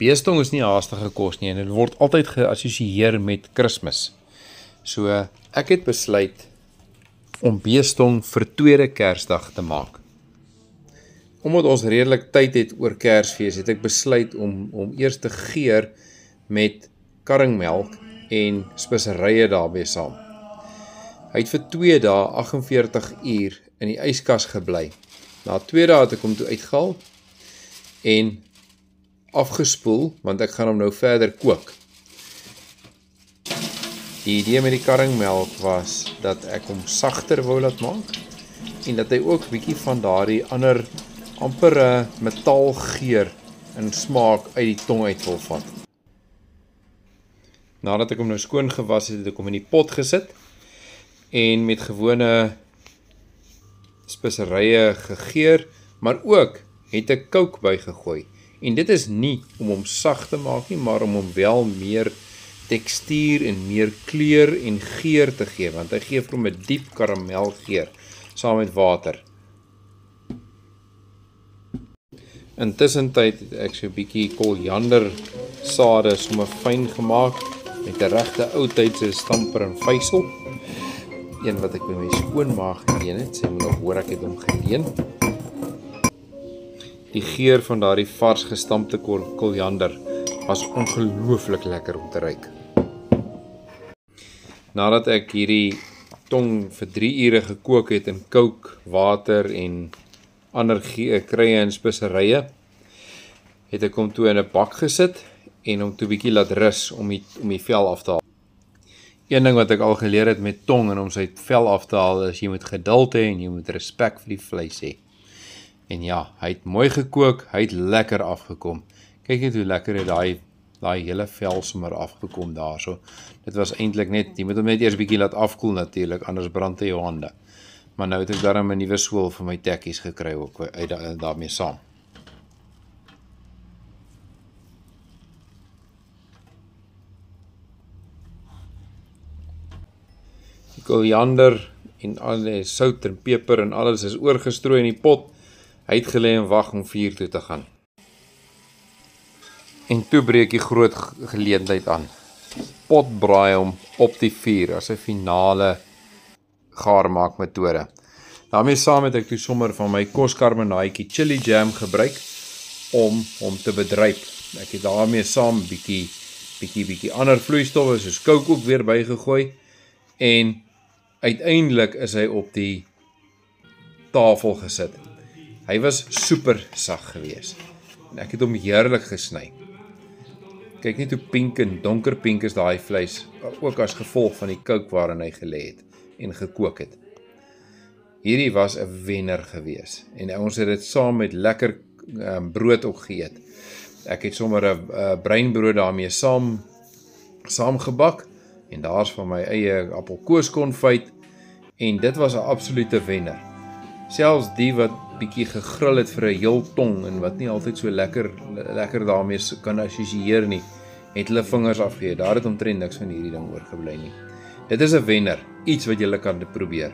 Beestong is nie haastige kos nie en dit word altyd geassosieer met Kersfees. So ek het besluit om beestong vir tweede Kersdag te maak. Omdat ons redelik tyd het oor Kersfees, het ek besluit om eers te geur met karringmelk en speserye daarbey saam. Hy het vir 2 dae 48 uur in die yskas gebly. Na 2 dae het ek hom toe uitgehaal en afgespoel, want ek gaan hom nou verder kook. Die idee met die karringmelk was dat ek hom sagter wou laat maak en dat hy ook bietjie van daardie ander amper metaalgeur en smaak uit die tong uit wil vat. Nadat ek hom nou skoon gewas het, het ek hom in die pot gesit en met gewone speserye gegeur, maar ook het ek kook bygegooi. En dit is nie om hom sag te maak nie, maar om hom wel meer tekstuur en meer kleur en geur te gee, want hy gee vir hom 'n diep karamelgeur saam met water. Intussen tyd het ek so 'n bietjie koriander sade sommer fyn gemaak met 'n regte ou tydse stamper en vysel. Een wat ek by my skoonma geleen het, sy moet nog hoor ek het hom geleen. Die geur van daardie vars gestampte koriander was ongelooflik lekker om te ruik. Nadat ek hierdie tong vir 3 ure gekook het in kook, water en ander krye en speserye, het ek hom toe in 'n bak gesit en hom toe bietjie laat rus om die vel af te haal. Een ding wat ek al geleer het met tong en om sy vel af te haal is jy moet geduld hê en jy moet respek vir die vleis hê. En ja, hy het mooi gekook, hy het lekker afgekom. Kyk net hoe lekker het daai hele vel sommer afgekom daarso. Dit was eintlik net, jy moet hom net eers bietjie laat afkoel natuurlik, anders brand hy jou hande. Maar nou het ek daarom 'n nuwe skool vir my tekkies gekry ook daarmee saam. Die koriander en al die sout en peper en alles is oorgestrooi in die pot. Hy het gelê en wag om vuur toe te gaan. En toe breek die groot geleentheid aan. Potbraai hom op die vuur as 'n finale gaarmaakmetode. Daarmee saam het ek toe sommer van my koskarbonaatjie chili jam gebruik om hom te bedryp. Ek het daarmee saam bietjie ander vloeistowwe soos kook ook weer bygegooi en uiteindelik is hy op die tafel gesit. Hy was super sag geweest en ek het hom heerlik gesny. Kyk net hoe pink en donker pink is daai vleis, ook as gevolg van die kook waarin hy gelê het en gekook het. Hierdie was 'n wenner geweest en ons het dit saam met lekker brood ook geëet. Ek het sommer 'n breinbrood daarmee saamgebak en daar's van my eie appelkoeskonfyt en dit was 'n absolute wenner. Selfs die wat bietjie gegrill het vir 'n heel tong en wat nie altyd so lekker daarmee kan assosieer nie, het hulle vingers afgegee. Daar het omtrent niks van hierdie ding oorgebly nie. Dit is 'n wenner, iets wat jy kan probeer.